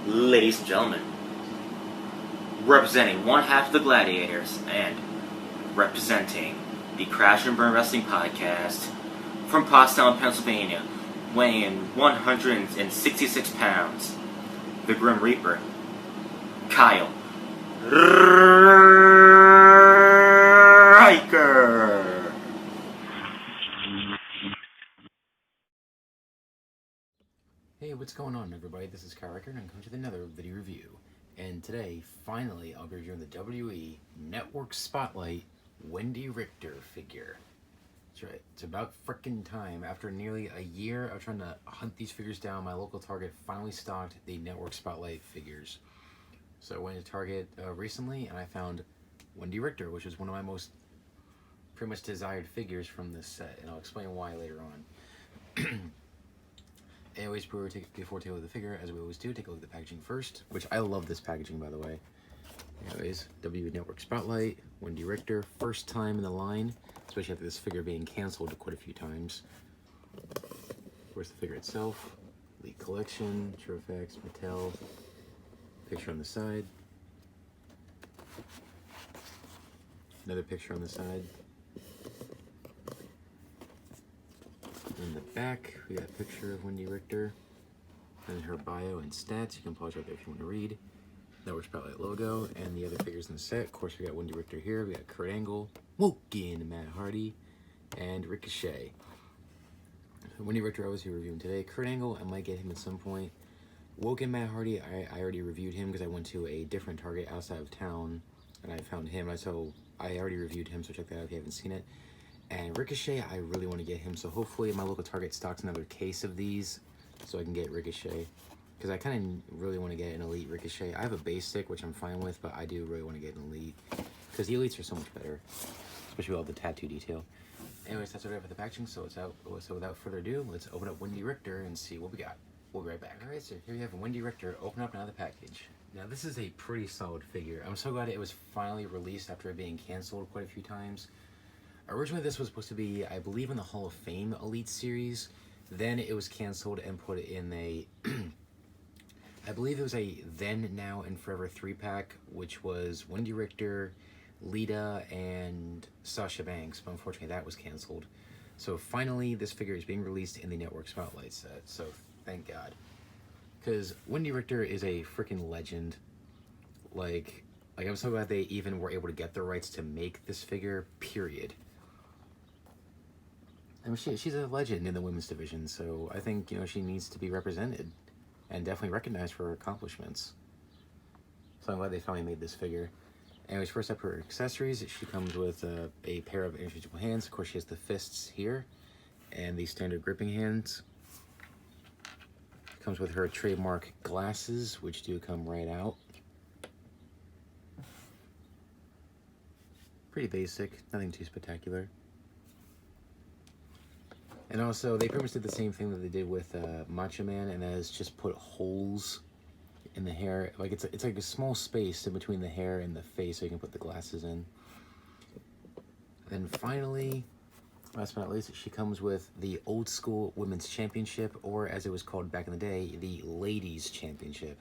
Ladies and gentlemen, representing one half of the Gladiators and representing the Crash and Burn Wrestling Podcast from Pottstown, Pennsylvania, weighing 166 pounds, the Grim Reaper, Kyle Richter. Hey, what's going on, everybody? This is Kyle Richter, and I'm coming to another video review. And today, finally, I'll be reviewing the WWE Network Spotlight Wendi Richter figure. That's right, it's about frickin' time. After nearly a year of trying to hunt these figures down, my local Target finally stocked the Network Spotlight figures. So I went to Target recently, and I found Wendi Richter, which is one of my most pretty much desired figures from this set, and I'll explain why later on. Anyways, before we take a look at the figure, as we always do, take a look at the packaging first, which I love this packaging, by the way. Anyways, WWE Network Spotlight, Wendi Richter, first time in the line, especially after this figure being canceled quite a few times. Of course, the figure itself, Elite Collection, Trofex, Mattel, picture on the side, another picture on the side. In the back, we got a picture of Wendi Richter and her bio and stats. You can pause right there if you want to read. Network Spotlight logo and the other figures in the set. Of course, we got Wendi Richter here. We got Kurt Angle, Woken, Matt Hardy, and Ricochet. Wendi Richter I was here reviewing today. Kurt Angle, I might get him at some point. Woken Matt Hardy, I already reviewed him because I went to a different Target outside of town and I found him. So I already reviewed him, so check that out if you haven't seen it. And Ricochet, I really want to get him, so hopefully my local Target stocks another case of these so I can get Ricochet. Because I kind of really want to get an Elite Ricochet. I have a basic, which I'm fine with, but I do really want to get an Elite. Because the Elites are so much better, especially with all the tattoo detail. Anyways, that's what I have for the packaging, so without further ado, let's open up Wendi Richter and see what we got. We'll be right back. Alright, so here you have Wendi Richter. Open up now the package. Now this is a pretty solid figure. I'm so glad it was finally released after it being canceled quite a few times. Originally, this was supposed to be, I believe, in the Hall of Fame Elite Series. Then it was canceled and put in a, I believe it was a Then, Now, and Forever 3-pack, which was Wendi Richter, Lita, and Sasha Banks. But unfortunately, that was canceled. So finally, this figure is being released in the Network Spotlight set. So thank God. Because Wendi Richter is a freaking legend. Like, I'm so glad they even were able to get the rights to make this figure, period. I mean, she's a legend in the women's division, so I think, she needs to be represented and definitely recognized for her accomplishments. So I'm glad they finally made this figure. Anyways, first up, her accessories. She comes with a pair of interchangeable hands. Of course, she has the fists here and the standard gripping hands. Comes with her trademark glasses, which do come right out. Pretty basic, nothing too spectacular. And also, they pretty much did the same thing that they did with Macho Man, and that is just put holes in the hair. Like, it's like a small space in between the hair and the face, so you can put the glasses in. Then finally, last but not least, she comes with the Old School Women's Championship, or as it was called back in the day, the Ladies Championship.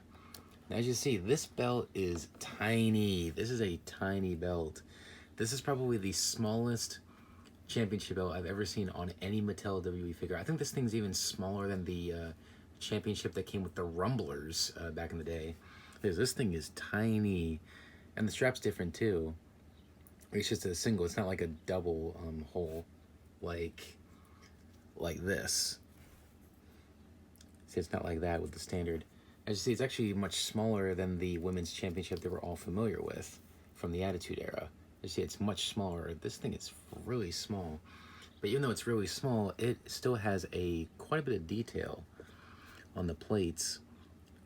Now, as you see, this belt is tiny. This is a tiny belt. This is probably the smallest championship belt I've ever seen on any Mattel WWE figure. I think this thing's even smaller than the championship that came with the Rumblers back in the day. Because this thing is tiny. And the strap's different too. It's just a single. It's not like a double hole like this. See, it's not like that with the standard. As you see, it's actually much smaller than the women's championship that we're all familiar with from the Attitude Era. You see, it's much smaller. This thing is really small. But even though it's really small, it still has quite a bit of detail on the plates.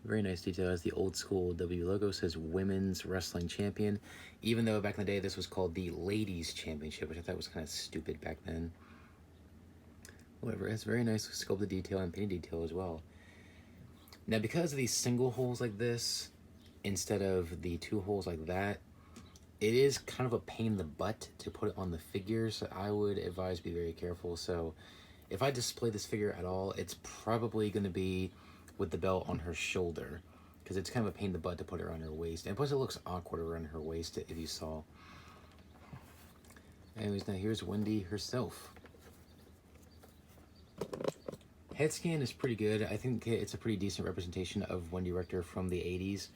Very nice detail. As the Old School W logo says Women's Wrestling Champion. Even though back in the day this was called the Ladies Championship, which I thought was kind of stupid back then. However, it has very nice sculpted detail and painted detail as well. Now, because of these single holes like this, instead of the two holes like that, it is kind of a pain in the butt to put it on the figure, so I would advise be very careful. So if I display this figure at all, it's probably going to be with the belt on her shoulder, because it's kind of a pain in the butt to put her on her waist, and plus it looks awkward around her waist if you saw. Anyways, now here's Wendi herself. Head scan is pretty good. I think it's a pretty decent representation of Wendi Richter from the 80s.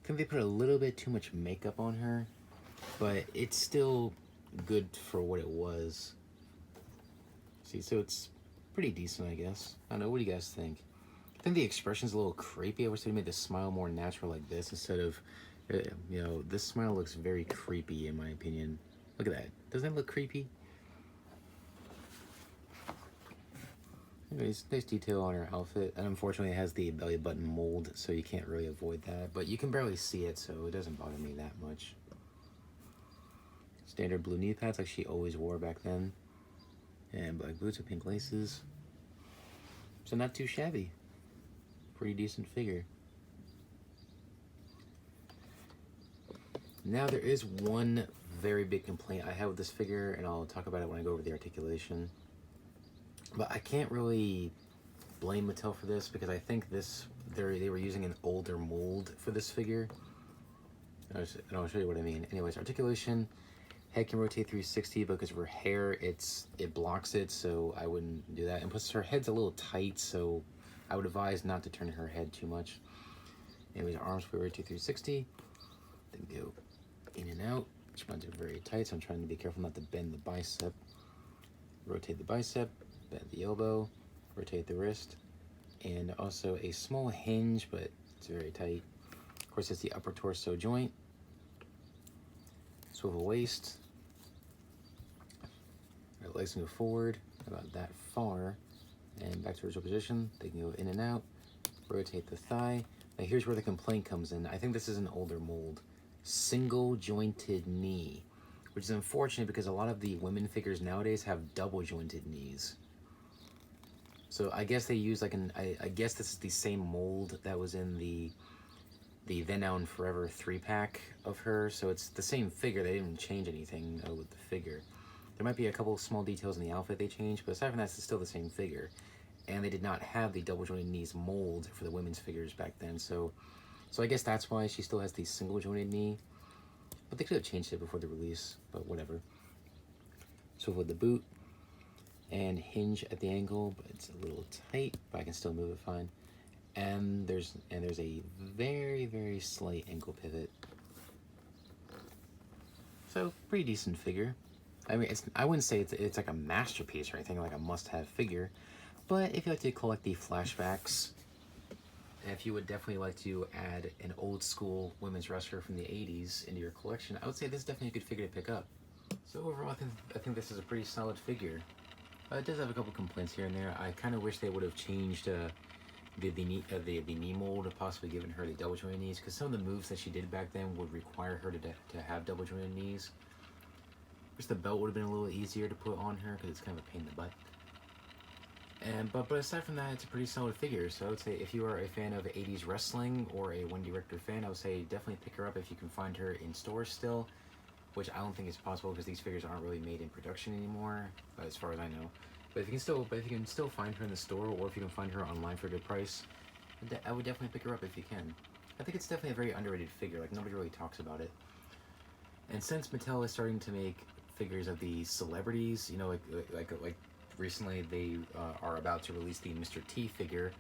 I think they put a little bit too much makeup on her, but it's still good for what it was. See, so it's pretty decent, I guess. I don't know, what do you guys think? I think the expression's a little creepy. I wish they made the smile more natural like this instead of, you know, this smile looks very creepy in my opinion. Look at that. Doesn't that look creepy? Anyways, nice detail on her outfit. And unfortunately, it has the belly button mold, so you can't really avoid that. But you can barely see it, so it doesn't bother me that much. Standard blue knee pads like she always wore back then. And black boots with pink laces. So not too shabby. Pretty decent figure. Now there is one very big complaint I have with this figure, and I'll talk about it when I go over the articulation. But I can't really blame Mattel for this because I think they were using an older mold for this figure. I'll show you what I mean. Anyways, articulation. Head can rotate 360, but because of her hair, it blocks it, so I wouldn't do that. And plus, her head's a little tight, so I would advise not to turn her head too much. Anyways, her arms will rotate 360. Then go in and out, which ones are very tight, so I'm trying to be careful not to bend the bicep. Rotate the bicep, bend the elbow, rotate the wrist, and also a small hinge, but it's very tight. Of course, it's the upper torso joint. Swivel waist. Our legs can go forward about that far and back to original position. They can go in and out. Rotate the thigh. Now here's where the complaint comes in. I think this is an older mold. Single jointed knee, which is unfortunate because a lot of the women figures nowadays have double jointed knees. So I guess they use like I guess this is the same mold that was in the Then Now and Forever 3-pack of her, so it's the same figure. They didn't change anything with the figure. There might be a couple of small details in the outfit they changed, but aside from that, it's still the same figure. And they did not have the double jointed knees mold for the women's figures back then, so I guess that's why she still has the single jointed knee. But they could have changed it before the release, but whatever. So with the boot and hinge at the ankle, but it's a little tight, but I can still move it fine. And there's a very, very slight ankle pivot. So pretty decent figure. I mean, I wouldn't say it's like a masterpiece or anything, like a must-have figure. But if you like to collect the flashbacks, and if you would definitely like to add an old school women's wrestler from the 80s into your collection, I would say this is definitely a good figure to pick up. So overall, I think this is a pretty solid figure. It does have a couple complaints here and there. I kind of wish they would have changed the knee mold, or possibly given her the double jointed knees, because some of the moves that she did back then would require her to have double jointed knees. Wish the belt would have been a little easier to put on her because it's kind of a pain in the butt. But aside from that, it's a pretty solid figure. So I would say if you are a fan of 80s wrestling or a Wendi Richter fan, I would say definitely pick her up if you can find her in stores still, which I don't think is possible because these figures aren't really made in production anymore, as far as I know. But if you can still find her in the store, or if you can find her online for a good price, I would definitely pick her up if you can. I think it's definitely a very underrated figure. Like, nobody really talks about it. And since Mattel is starting to make figures of the celebrities, you know, like recently they are about to release the Mr. T figure.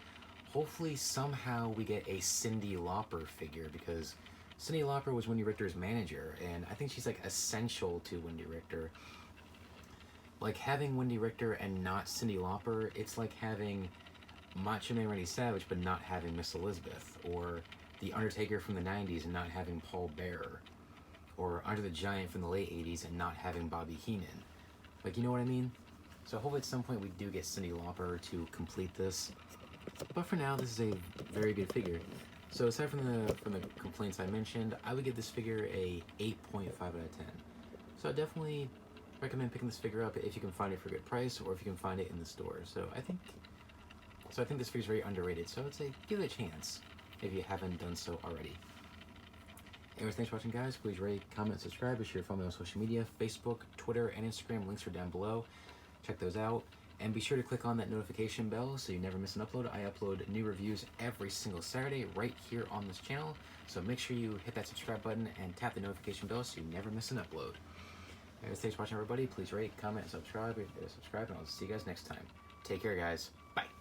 Hopefully somehow we get a Cyndi Lauper figure, because Cyndi Lauper was Wendi Richter's manager, and I think she's like essential to Wendi Richter. Like, having Wendi Richter and not Cyndi Lauper, it's like having Macho Man Randy Savage but not having Miss Elizabeth, or The Undertaker from the 90s and not having Paul Bearer, or Andre the Giant from the late 80s and not having Bobby Heenan. Like, you know what I mean? So hopefully at some point we do get Cyndi Lauper to complete this. But for now, this is a very good figure. So aside from the complaints I mentioned, I would give this figure a 8.5 out of 10. So I definitely recommend picking this figure up if you can find it for a good price, or if you can find it in the store. So I think this figure is very underrated. So I would say give it a chance if you haven't done so already. Anyways, thanks for watching, guys. Please rate, comment, subscribe. Be sure to follow me on social media: Facebook, Twitter, and Instagram. Links are down below. Check those out. And be sure to click on that notification bell so you never miss an upload. I upload new reviews every single Saturday right here on this channel. So make sure you hit that subscribe button and tap the notification bell so you never miss an upload. Anyways, thanks for watching, everybody. Please rate, comment, subscribe, and I'll see you guys next time. Take care, guys. Bye.